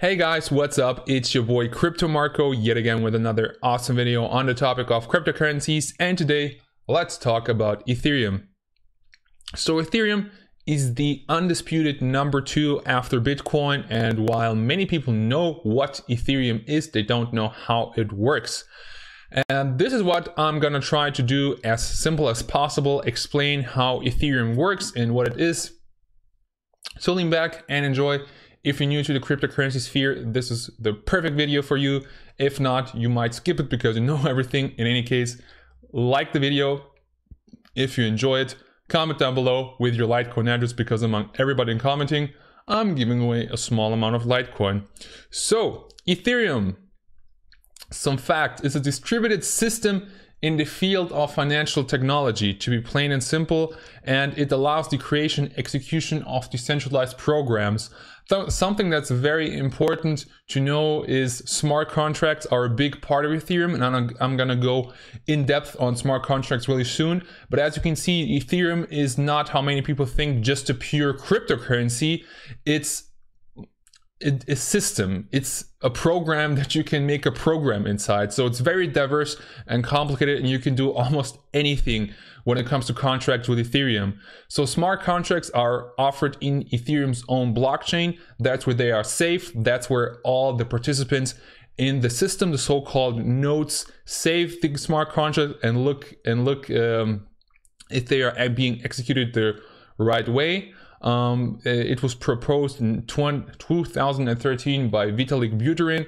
Hey guys, what's up? It's your boy Crypto Marco yet again with another awesome video on the topic of cryptocurrencies, and today let's talk about Ethereum. So Ethereum is the undisputed number 2 after Bitcoin, and while many people know what Ethereum is, they don't know how it works. And this is what I'm gonna try to do as simple as possible, explain how Ethereum works and what it is. So lean back and enjoy. If you're new to the cryptocurrency sphere, this is the perfect video for you. If not, you might skip it because you know everything. In any case, like the video if you enjoy it. Comment down below with your Litecoin address, because among everybody commenting, I'm giving away a small amount of Litecoin. So, Ethereum, some fact, is a distributed system in the field of financial technology, to be plain and simple, and it allows the creation, execution of decentralized programs. Something that's very important to know is smart contracts are a big part of Ethereum, and I'm gonna go in depth on smart contracts really soon. But as you can see, Ethereum is not, how many people think, just a pure cryptocurrency. It's a system. It's a program that you can make a program inside. So it's very diverse and complicated, and you can do almost anything when it comes to contracts with Ethereum. So smart contracts are offered in Ethereum's own blockchain. That's where they are safe. That's where all the participants in the system, the so-called nodes, save the smart contract and look if they are being executed the right way. It was proposed in 2013 by Vitalik Buterin.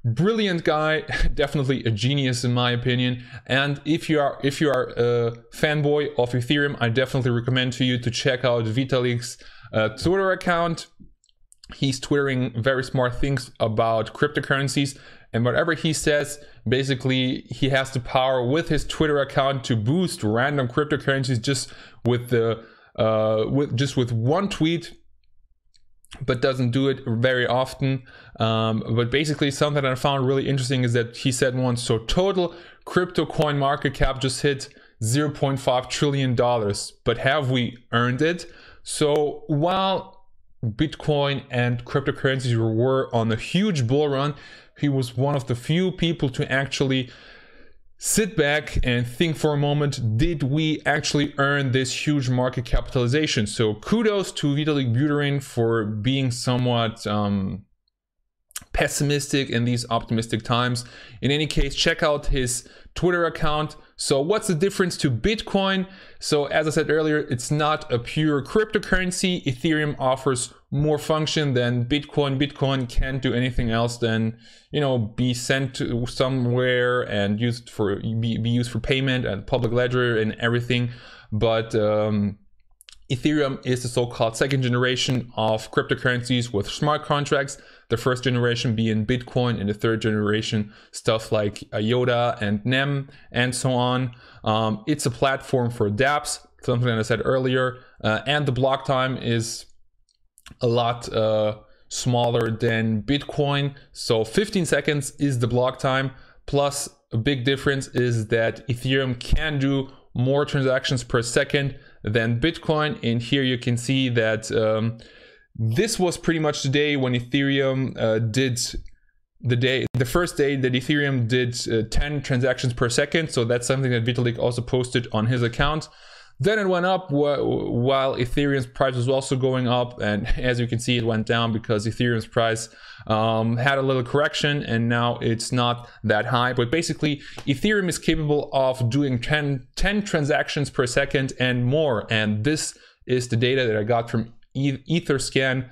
Brilliant guy, definitely a genius in my opinion. And if you are a fanboy of Ethereum, I definitely recommend to you to check out Vitalik's Twitter account. He's twittering very smart things about cryptocurrencies, and whatever he says, basically he has the power with his Twitter account to boost random cryptocurrencies just with the with one tweet, but doesn't do it very often. But basically something that I found really interesting is that he said once, so total crypto coin market cap just hit $0.5 trillion, but have we earned it? So while Bitcoin and cryptocurrencies were on a huge bull run, he was one of the few people to actually sit back and think for a moment, did we actually earn this huge market capitalization? So kudos to Vitalik Buterin for being somewhat pessimistic in these optimistic times. In any case, check out his Twitter account. So what's the difference to Bitcoin? So as I said earlier, it's not a pure cryptocurrency. Ethereum offers more function than Bitcoin. Bitcoin can't do anything else than, you know, be sent to somewhere and used for be used for payment and public ledger and everything. But Ethereum is the so-called second generation of cryptocurrencies with smart contracts. The first generation being Bitcoin, and the third generation stuff like IOTA and NEM and so on. It's a platform for dApps, something that I said earlier, and the block time is a lot smaller than Bitcoin. So 15 seconds is the block time, plus a big difference is that Ethereum can do more transactions per second than Bitcoin. And here you can see that this was pretty much the day when Ethereum the first day that Ethereum did 10 transactions per second. So that's something that Vitalik also posted on his account. Then it went up while Ethereum's price was also going up, and as you can see, it went down because Ethereum's price had a little correction, and now it's not that high. But basically, Ethereum is capable of doing 10 transactions per second and more, and this is the data that I got from etherscan.io.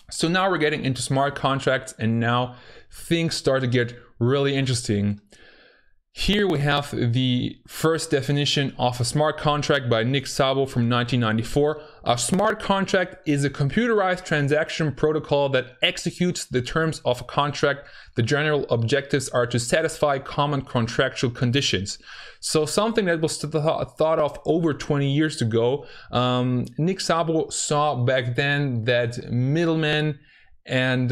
So now we're getting into smart contracts, and now things start to get really interesting. Here we have the first definition of a smart contract by Nick Szabo from 1994. A smart contract is a computerized transaction protocol that executes the terms of a contract. The general objectives are to satisfy common contractual conditions. So something that was thought of over 20 years ago. Nick Szabo saw back then that middlemen and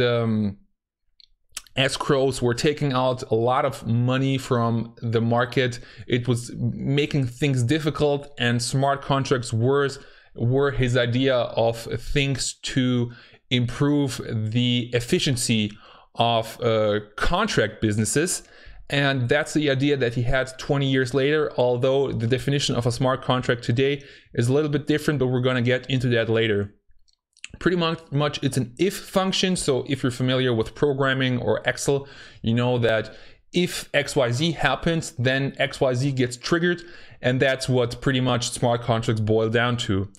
escrows were taking out a lot of money from the market. It was making things difficult, and smart contracts were his idea of things to improve the efficiency of contract businesses. And that's the idea that he had 20 years later, although the definition of a smart contract today is a little bit different, but we're going to get into that later. Pretty much it's an if function. So if you're familiar with programming or Excel, you know that if XYZ happens, then XYZ gets triggered. And that's what pretty much smart contracts boil down to.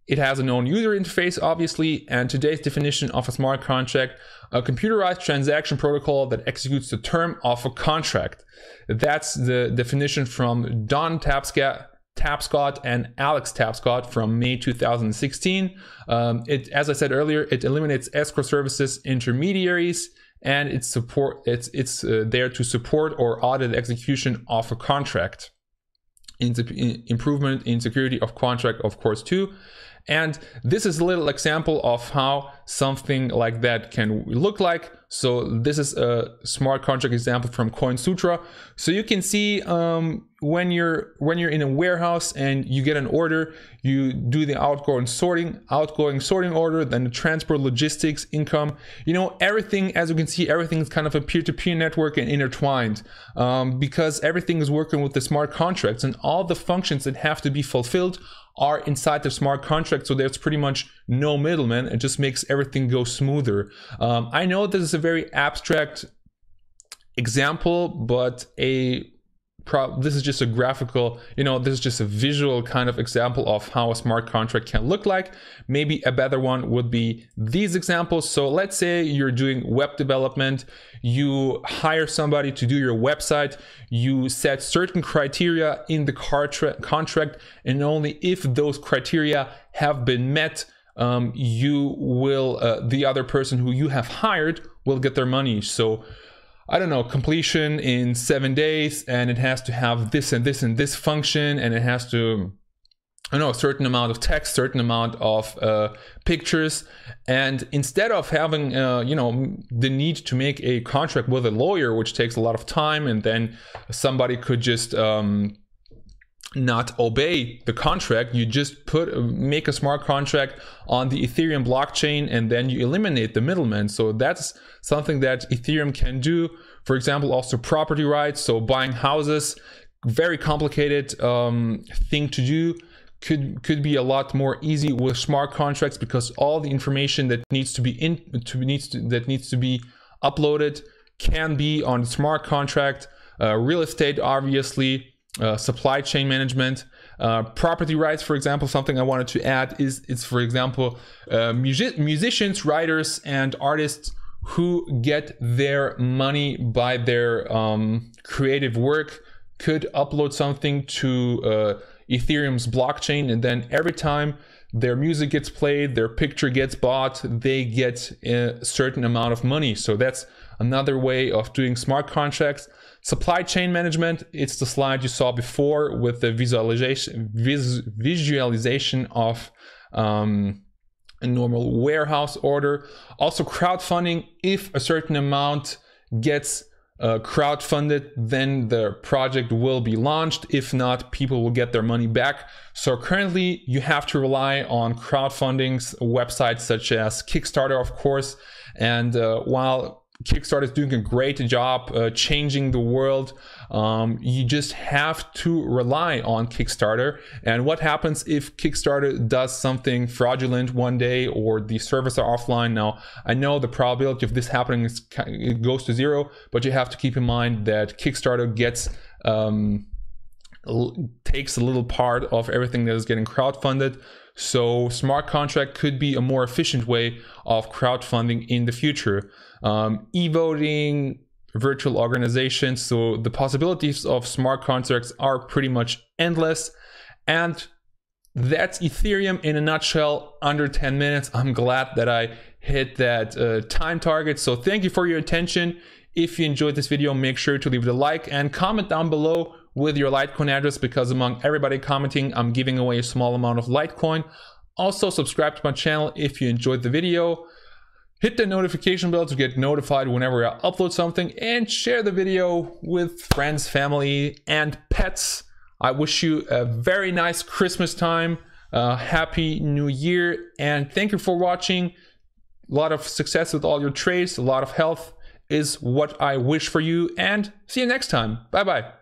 It has a known user interface, obviously, and today's definition of a smart contract, a computerized transaction protocol that executes the term of a contract. That's the definition from Don Tapscott and Alex Tapscott from May 2016. As I said earlier, it eliminates escrow services intermediaries, and it's there to support or audit the execution of a contract. Improvement in security of contract, of course, too. And this is a little example of how something like that can look like. So this is a smart contract example from CoinSutra. So you can see when you're in a warehouse and you get an order, you do the outgoing sorting order, then the transport, logistics, income. You know, everything, as you can see, everything is kind of a peer-to-peer network and intertwined because everything is working with the smart contracts, and all the functions that have to be fulfilled are inside the smart contract, so there's pretty much no middleman. It just makes everything go smoother. I know this is a very abstract example, but this is just a graphical, this is just a visual kind of example of how a smart contract can look like. Maybe a better one would be these examples. So let's say you're doing web development, you hire somebody to do your website, you set certain criteria in the contract, and only if those criteria have been met, the other person who you have hired will get their money. So I don't know, completion in 7 days, and it has to have this and this and this function, and it has to, a certain amount of text, certain amount of pictures. And instead of having, the need to make a contract with a lawyer, which takes a lot of time, and then somebody could just not obey the contract, you just make a smart contract on the Ethereum blockchain, and then you eliminate the middleman. So that's something that Ethereum can do. For example, also property rights, so buying houses, very complicated thing to do, could be a lot more easy with smart contracts, because all the information that needs to be uploaded can be on the smart contract. Real estate, obviously. Supply chain management, property rights, for example. Something I wanted to add is for example, musicians, writers, and artists who get their money by their creative work could upload something to Ethereum's blockchain, and then every time their music gets played, their picture gets bought, they get a certain amount of money. So that's another way of doing smart contracts. Supply chain management, it's the slide you saw before with the visualization of a normal warehouse order. Also crowdfunding, if a certain amount gets crowdfunded, then the project will be launched. If not, people will get their money back. So currently you have to rely on crowdfunding websites such as Kickstarter, of course. And while Kickstarter is doing a great job changing the world, you just have to rely on Kickstarter. And what happens if Kickstarter does something fraudulent one day, or the servers are offline? Now, I know the probability of this happening it goes to zero, but you have to keep in mind that Kickstarter takes a little part of everything that is getting crowdfunded. So smart contract could be a more efficient way of crowdfunding in the future. E-voting, virtual organizations. So the possibilities of smart contracts are pretty much endless. And that's Ethereum in a nutshell, under 10 minutes. I'm glad that I hit that time target. So thank you for your attention. If you enjoyed this video, make sure to leave it a like and comment down below with your Litecoin address, because among everybody commenting, I'm giving away a small amount of Litecoin. Also, subscribe to my channel if you enjoyed the video. Hit the notification bell to get notified whenever I upload something, and share the video with friends, family, and pets. I wish you a very nice Christmas time. Happy New Year, and thank you for watching. A lot of success with all your trades, a lot of health is what I wish for you, and see you next time. Bye bye.